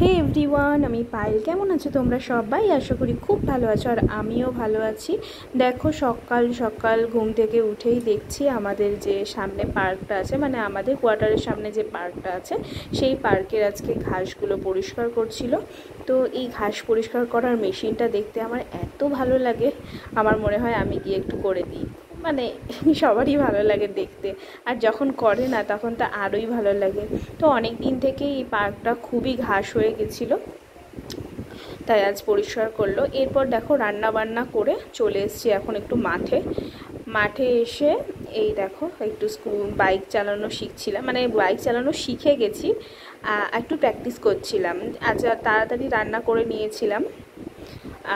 হে everyone, আমি পায়েল। কেমন আছো তোমরা সবাই? আশা করি খুব ভালো আছো, আর আমিও ভালো আছি। দেখো, সকাল সকাল ঘুম থেকে উঠেই দেখছি আমাদের যে সামনে পার্কটা আছে, মানে আমাদের কোয়ার্টারের সামনে যে পার্কটা আছে, সেই পার্কের আজকে ঘাসগুলো পরিষ্কার করছিল। তো এই ঘাস পরিষ্কার করার মেশিনটা দেখতে আমার এত ভালো লাগে, আমার মনে হয় আমি গিয়ে একটু করে দিই। মানে সবারই ভালো লাগে দেখতে, আর যখন করে না তখন তো আরোই ভালো লাগে। তো অনেক দিন থেকেই এই পার্কটা খুবই ঘাস হয়ে গেছিলো, তাই আজ পরিষ্কার করলো। এরপর দেখো, রান্না বান্না করে চলে এসেছি এখন একটু মাঠে এসে এই দেখো একটু বাইক চালানো শিখছিলাম, মানে বাইক চালানো শিখে গেছি, একটু প্র্যাকটিস করছিলাম। আজ তাড়াতাড়ি রান্না করে নিয়েছিলাম,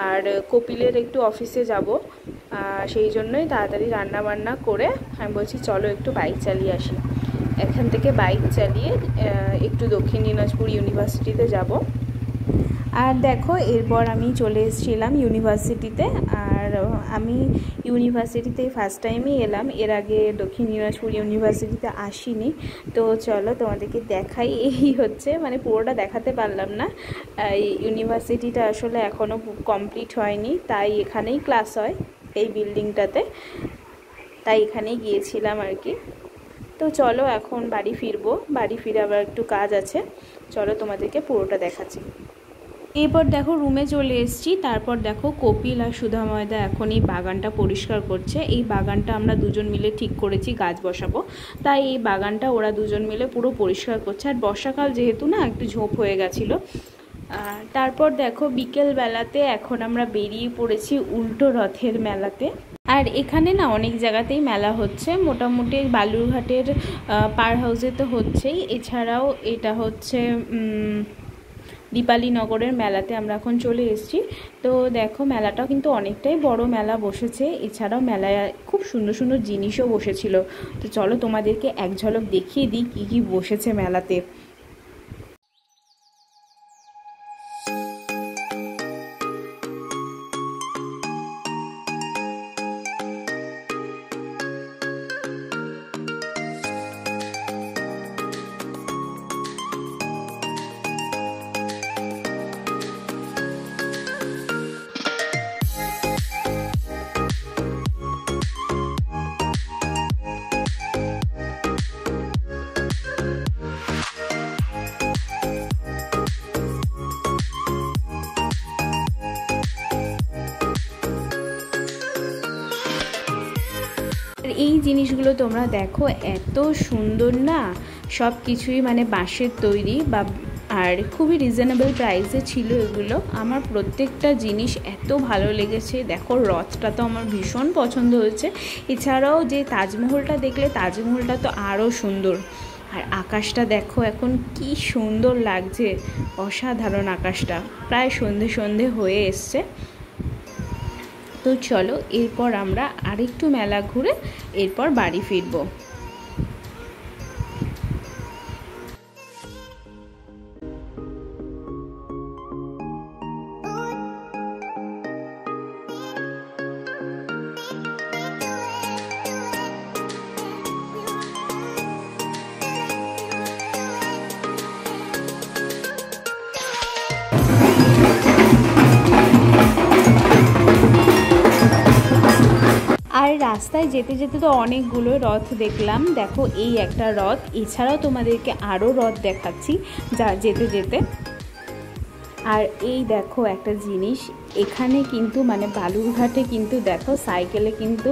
আর কপিলের একটু অফিসে যাব, সেই জন্যই তাড়াতাড়ি রান্না বান্না করে আমি বলছি চলো একটু বাইক চালিয়ে আসি। এখান থেকে বাইক চালিয়ে একটু দক্ষিণ দিনাজপুর ইউনিভার্সিটিতে যাব। আর দেখো, এরপর আমি চলে এসেছিলাম ইউনিভার্সিটিতে। আর আমি ইউনিভার্সিটিতে ফার্স্ট টাইমই এলাম, এর আগে দক্ষিণ দিনাজপুর ইউনিভার্সিটিতে আসিনি। তো চলো তোমাদেরকে দেখাই। এই হচ্ছে, মানে পুরোটা দেখাতে পারলাম না, এই ইউনিভার্সিটিটা আসলে এখনও কমপ্লিট হয়নি, তাই এখানেই ক্লাস হয় এই বিল্ডিংটাতে, তাই এখানেই গিয়েছিলাম আর কি। তো চলো এখন বাড়ি ফিরবো, বাড়ি ফিরে আবার একটু কাজ আছে, চলো তোমাদেরকে পুরোটা দেখাচ্ছি। এরপর দেখো রুমে চলে এসেছি। তারপর দেখো কপিল আর সুধাময়দা এখন এই বাগানটা পরিষ্কার করছে। এই বাগানটা আমরা দুজন মিলে ঠিক করেছি গাছ বসাবো, তাই এই বাগানটা ওরা দুজন মিলে পুরো পরিষ্কার করছে। আর বর্ষাকাল যেহেতু না, একটু ঝোপ হয়ে গেছিলো। তারপর দেখো বিকেলবেলাতে এখন আমরা বেরিয়ে পড়েছি উল্টো রথের মেলাতে। আর এখানে না অনেক জায়গাতেই মেলা হচ্ছে, মোটামুটি বালুরঘাটের পার হাউসে তো হচ্ছেই, এছাড়াও এটা হচ্ছে দীপালি নগরের মেলাতে আমরা এখন চলে এসেছি। তো দেখো মেলাটাও কিন্তু অনেকটাই বড় মেলা বসেছে, এছাড়াও মেলায় খুব সুন্দর সুন্দর জিনিসও বসেছিল। তো চলো তোমাদেরকে এক ঝলক দেখিয়ে দিই কী কী বসেছে মেলাতে। এই জিনিসগুলো তোমরা দেখো, এত সুন্দর না, সব কিছুই মানে বাঁশের তৈরি, বা আর খুবই রিজনেবল প্রাইসে ছিল এগুলো। আমার প্রত্যেকটা জিনিস এত ভালো লেগেছে। দেখো রথটা তো আমার ভীষণ পছন্দ হয়েছে, এছাড়াও যে তাজমহলটা দেখলে, তাজমহলটা তো আরও সুন্দর। আর আকাশটা দেখো এখন কি সুন্দর লাগছে, অসাধারণ আকাশটা। প্রায় সন্ধে সন্ধে হয়ে এসছে। তো চলো এরপর আমরা আরেকটু মেলা ঘুরে এরপর বাড়ি ফিরবো। আর রাস্তায় যেতে যেতে তো অনেকগুলো রথ দেখলাম। দেখো এই একটা রথ, এছাড়াও তোমাদেরকে আরও রথ দেখাচ্ছি যা যেতে যেতে। আর এই দেখো একটা জিনিস, এখানে কিন্তু মানে বালুরঘাটে কিন্তু দেখো সাইকেলে কিন্তু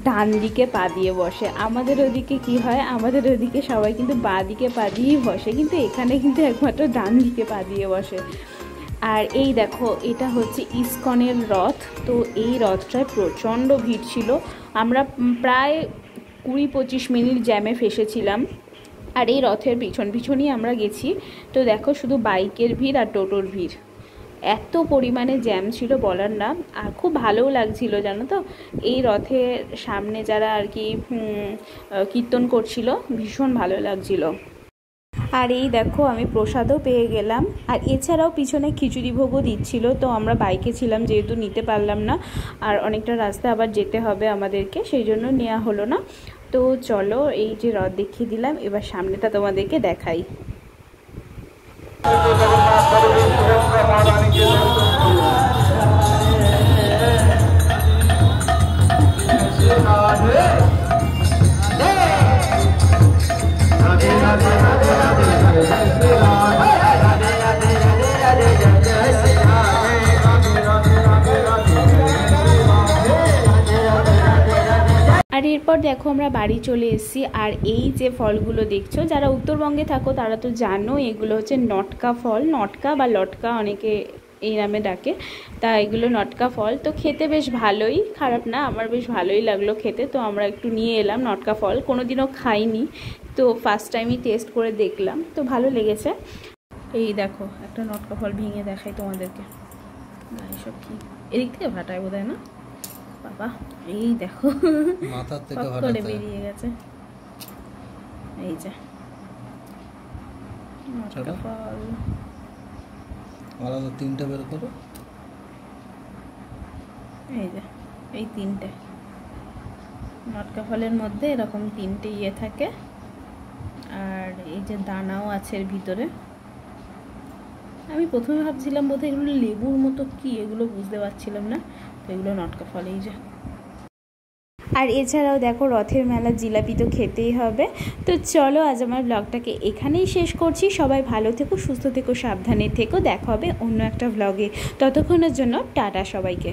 ডান দিকে পা দিয়ে বসে। আমাদের ওদিকে কি হয়, আমাদের ওদিকে সবাই কিন্তু বাঁ দিকে পা দিয়েই বসে, কিন্তু এখানে কিন্তু একমাত্র ডান দিকে পা দিয়ে বসে। আর এই দেখো এটা হচ্ছে ইসকনের রথ। তো এই রথটায় প্রচণ্ড ভিড় ছিল, আমরা প্রায় 20-25 মিনিট জ্যামে ফেসেছিলাম। আর এই রথের পিছনই আমরা গেছি। তো দেখো শুধু বাইকের ভিড় আর টোটোর ভিড়, এত পরিমাণে জ্যাম ছিল বলার না। আর খুব ভালোও লাগছিল জানো তো, এই রথের সামনে যারা আর কি কীর্তন করছিল, ভীষণ ভালো লাগছিল। আর এই দেখো আমি প্রসাদও পেয়ে গেলাম। আর এছাড়াও পিছনে খিচুড়ি ভোগও দিচ্ছিল, তো আমরা বাইকে ছিলাম যেহেতু নিতে পারলাম না, আর অনেকটা রাস্তা আবার যেতে হবে আমাদেরকে, সেই জন্য নেওয়া হলো না। তো চলো এই যে রথ দেখিয়ে দিলাম, এবার সামনেটা তোমাদেরকে দেখাই। তারপর দেখো আমরা বাড়ি চলে এসেছি। আর এই যে ফলগুলো দেখছো, যারা উত্তরবঙ্গে থাকো তারা তো জানো এগুলো হচ্ছে নটকা ফল, নটকা বা লটকা অনেকে এই নামে ডাকে। তা এগুলো নটকা ফল, তো খেতে বেশ ভালোই, খারাপ না, আমার বেশ ভালোই লাগলো খেতে। তো আমরা একটু নিয়ে এলাম নটকা ফল, কোনোদিনও খাইনি, তো ফার্স্ট টাইমই টেস্ট করে দেখলাম, তো ভালো লেগেছে। এই দেখো একটা নটকা ফল ভেঙে দেখাই তোমাদেরকে। না এসব কি এদিক থেকে ফাটায় বোধ হয়, না বাবা, এই দেখো মাথা থেকে ফাটাতে বেরিয়ে গেছে। এই যে নটকা ফল, আলাদা তিনটে বের করো। এই যে এই তিনটে নটকা ফলের মধ্যে এরকম তিনটে ইয়ে থাকে, আর এই যে দানাও আছে এর ভিতরে। আমি প্রথমে ভাবছিলাম বোধহয় এগুলো লেবুর মতো, কি এগুলো বুঝতে পারছিলাম না, তো এগুলো নটকা ফল। এই যে, আর এছাড়াও দেখো রথের মেলা জিলাপি তো খেতেই হবে। তো চলো আজ আমার ব্লগটাকে এখানেই শেষ করছি। সবাই ভালো থেকো, সুস্থ থেকো, সাবধানে থেকো, দেখা হবে অন্য একটা ব্লগে। ততক্ষণের জন্য টাটা সবাইকে।